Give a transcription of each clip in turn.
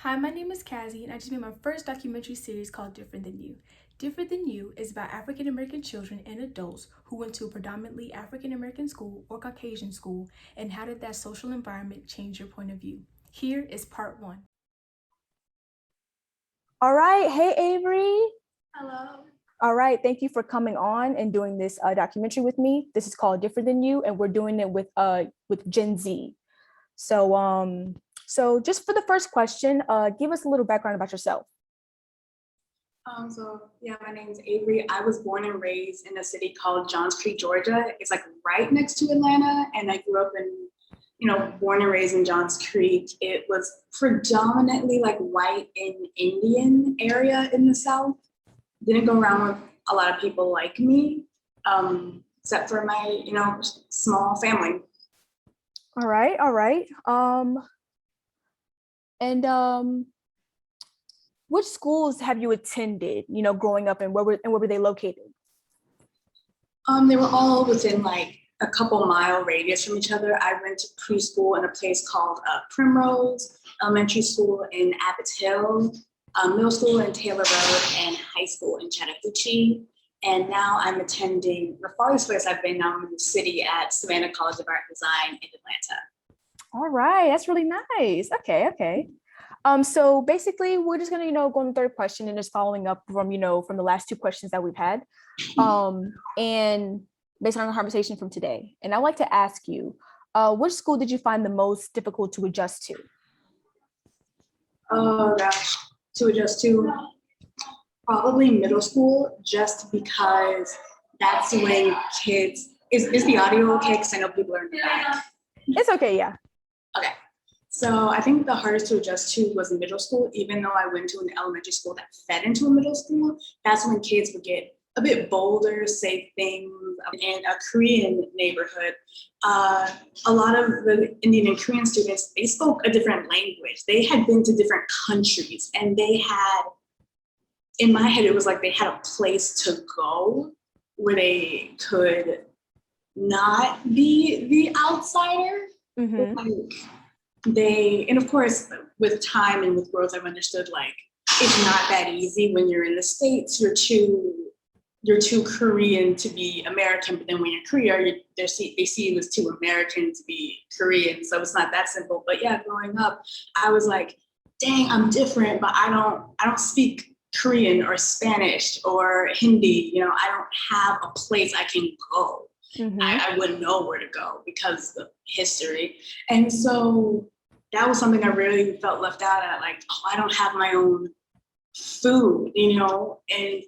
Hi, my name is Kazi, and I just made my first documentary series called Different Than You. Different Than You is about African American children and adults who went to a predominantly African American school or Caucasian school, and how did that social environment change your point of view? Here is part one. All right. Hey, Avery. Hello. All right. Thank you for coming on and doing this documentary with me. This is called Different Than You, and we're doing it with Gen Z. So so just for the first question, give us a little background about yourself. My name is Avery. I was born and raised in a city called Johns Creek, Georgia. It's like right next to Atlanta, and I grew up in, born and raised in Johns Creek. It was predominantly like white and Indian area in the South. Didn't go around with a lot of people like me, except for my, small family. All right. All right. And which schools have you attended, growing up, and where were they located? They were all within like a couple mile radius from each other. I went to preschool in a place called Primrose, elementary school in Abbotts Hill, middle school in Taylor Road, and high school in Chattahoochee. And now I'm attending the farthest place I've been now in the city at Savannah College of Art and Design in Atlanta. All right, that's really nice. Okay. So basically, we're just gonna, go on the third question and just following up from, from the last two questions that we've had, and based on our conversation from today. And I'd like to ask you, which school did you find the most difficult to adjust to? Oh gosh, to adjust to probably middle school, just because that's when kids. Is the audio okay? Because I know people are in the back. It's okay, yeah. Okay. So I think the hardest to adjust to was middle school, even though I went to an elementary school that fed into a middle school. That's when kids would get a bit bolder, say things. In a Korean neighborhood, a lot of the Indian and Korean students, they spoke a different language. They had been to different countries, and they had, in my head, it was like they had a place to go where they could not be the outsider. Mm-hmm. Like, and of course, with time and with growth, I've understood like it's not that easy when you're in the States. You're too Korean to be American, but then when you're Korea, they see you as too American to be Korean. So it's not that simple. But yeah, growing up, I was like, dang, I'm different, but I don't speak Korean or Spanish or Hindi. I don't have a place I can go. Mm-hmm. I wouldn't know where to go because of history. And so that was something I really felt left out at, like, oh, I don't have my own food, and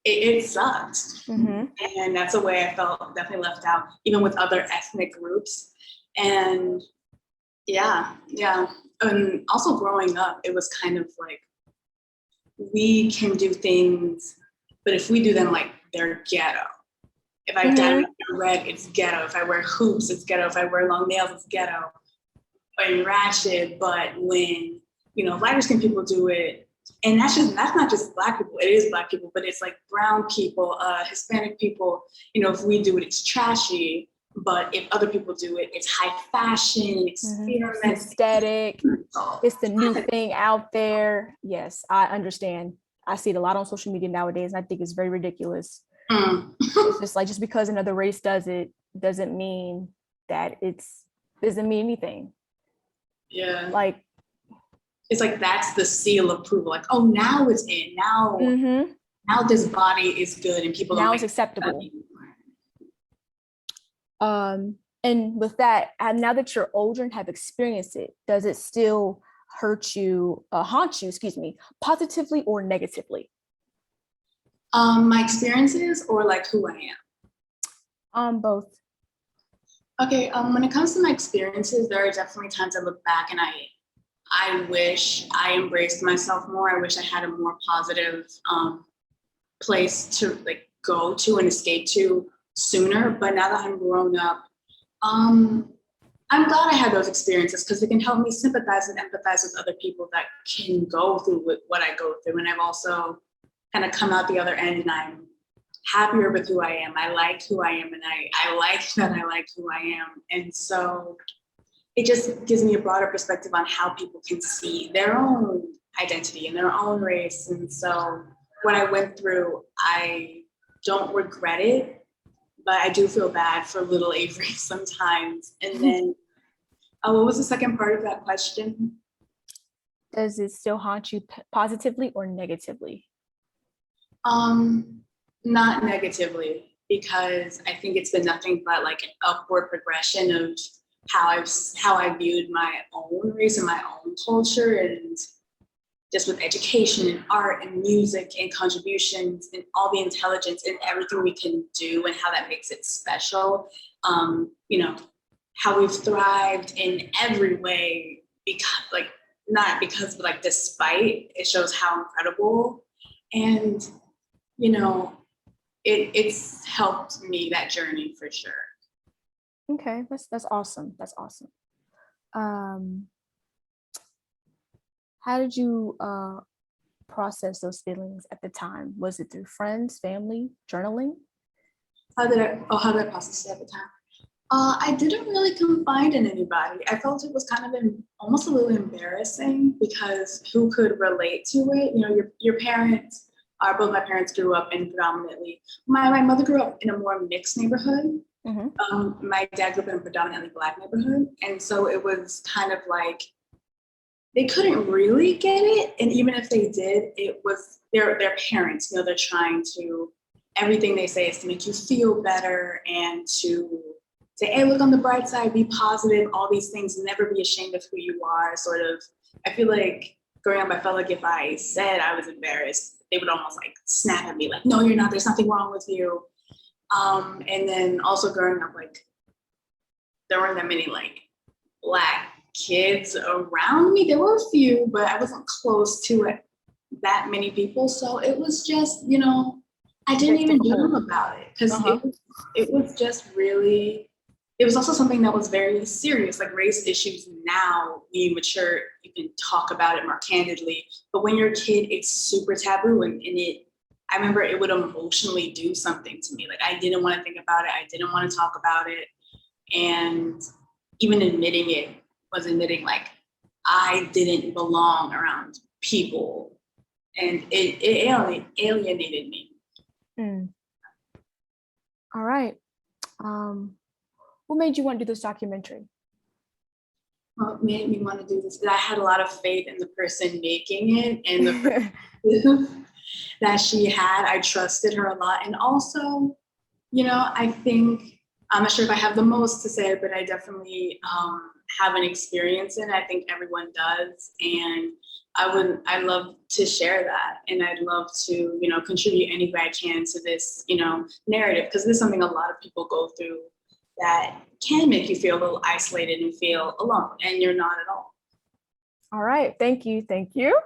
it sucked. Mm-hmm. And that's a way I felt definitely left out, even with other ethnic groups. And yeah. And also growing up, it was kind of like, we can do things, but if we do them, like, they're ghetto. If I dye my red, it's ghetto. If I wear hoops, it's ghetto. If I wear long nails, it's ghetto and ratchet. But when, lighter skinned people do it, and that's not just Black people, it is Black people, but it's like brown people, Hispanic people, if we do it, it's trashy. But if other people do it, it's high fashion, experiment, aesthetic. It's the new thing out there. Yes, I understand. I see it a lot on social media nowadays, and I think it's very ridiculous. It's just like, just because another race does it doesn't mean that doesn't mean anything. Yeah. Like, it's like that's the seal of approval. Like, oh, now it's in. Now this body is good, and people now it's acceptable. And with that, now that you're older and have experienced it, does it still haunt you, positively or negatively? My experiences, or like who I am? Both. Okay, when it comes to my experiences, there are definitely times I look back and I wish I embraced myself more. I wish I had a more positive place to like go to and escape to sooner. But now that I'm grown up, I'm glad I had those experiences, because it can help me sympathize and empathize with other people that can go through what I go through. And I've also kind of come out the other end, and I'm happier with who I am. I like who I am, and I like that I like who I am. And so it just gives me a broader perspective on how people can see their own identity and their own race. And so what I went through, I don't regret it, but I do feel bad for little Avery sometimes. And then, what was the second part of that question? Does it still haunt you positively or negatively? Not negatively, because I think it's been nothing but like an upward progression of how I viewed my own race and my own culture, and just with education and art and music and contributions and all the intelligence and everything we can do and how that makes it special. You know, how we've thrived in every way because like not because but like despite, it shows how incredible. And you know, it's helped me, that journey, for sure. Okay, that's awesome. That's awesome. How did you process those feelings at the time? Was it through friends, family, journaling? How did I process it at the time? I didn't really confide in anybody. I felt it was kind of almost a little embarrassing because who could relate to it? You know, your parents, both my parents grew up in predominantly, my mother grew up in a more mixed neighborhood. My dad grew up in a predominantly Black neighborhood. And so it was kind of like, they couldn't really get it. And even if they did, it was their parents, you know, they're trying to, everything they say is to make you feel better and to say, hey, look on the bright side, be positive, all these things, never be ashamed of who you are. Sort of, I feel like growing up, I felt like if I said I was embarrassed, they would almost like snap at me, like, no, you're not, there's nothing wrong with you. And then also growing up, like, there weren't that many like Black kids around me. There were a few, but I wasn't close to it, that many people. So it was just, you know, I didn't even journal about it because it was just really, it was also something that was very serious, like race issues. Now, when you mature, you can talk about it more candidly. But when you're a kid, it's super taboo. And I remember it would emotionally do something to me. Like I didn't want to think about it. I didn't want to talk about it. And even admitting it was admitting like I didn't belong around people, and it alienated me. All right. What made you want to do this documentary? What made me want to do this? I had a lot of faith in the person making it and the that she had. I trusted her a lot, and also, you know, I think, I'm not sure if I have the most to say, but I definitely have an experience in it. I think everyone does. And I'd love to share that. And I'd love to, you know, contribute any way I can to this, you know, narrative, because this is something a lot of people go through that can make you feel a little isolated and feel alone, and you're not at all. All right, thank you, thank you.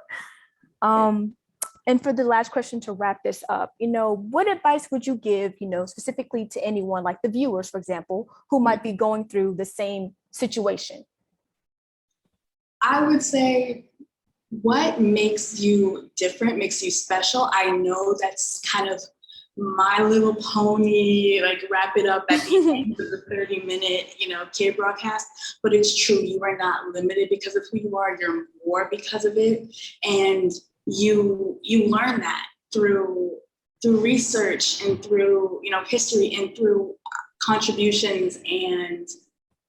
And for the last question to wrap this up, you know, what advice would you give, you know, specifically to anyone like the viewers, for example, who might be going through the same situation? I would say, what makes you different, makes you special? I know that's kind of My Little Pony, like wrap it up at the end of the 30-minute, you know, kid broadcast, but it's true. You are not limited because of who you are. You're more because of it. And you learn that through research and through, you know, history and through contributions, and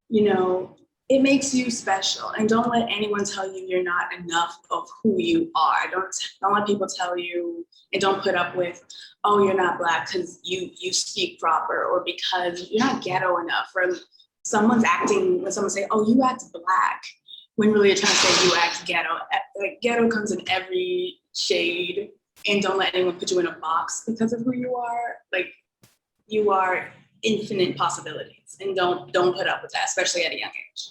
you know, it makes you special. And don't let anyone tell you you're not enough of who you are. Don't let people tell you, and don't put up with, oh, you're not Black because you speak proper, or because you're not ghetto enough, or someone's acting, when someone say, oh, you act Black, when really you're trying to say you act ghetto. Like ghetto comes in every shade, and don't let anyone put you in a box because of who you are. Like, you are infinite possibilities, and don't put up with that, especially at a young age.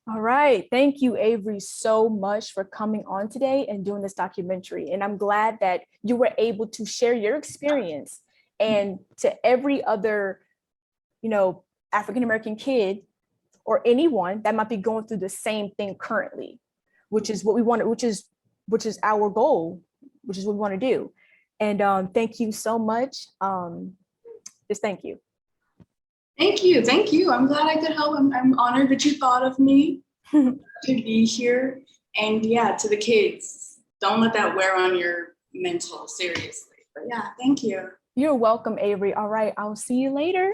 All right, thank you, Avery, so much for coming on today and doing this documentary. And I'm glad that you were able to share your experience, and to every other, you know, African-American kid or anyone that might be going through the same thing currently, which is what we want, which is our goal, which is what we want to do. And thank you so much. Just thank you. Thank you. Thank you. I'm glad I could help. I'm honored that you thought of me to be here. And yeah, to the kids, don't let that wear on your mental, seriously. But yeah, thank you. You're welcome, Avery. All right, I'll see you later.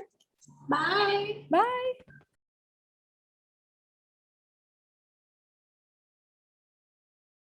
Bye. Bye.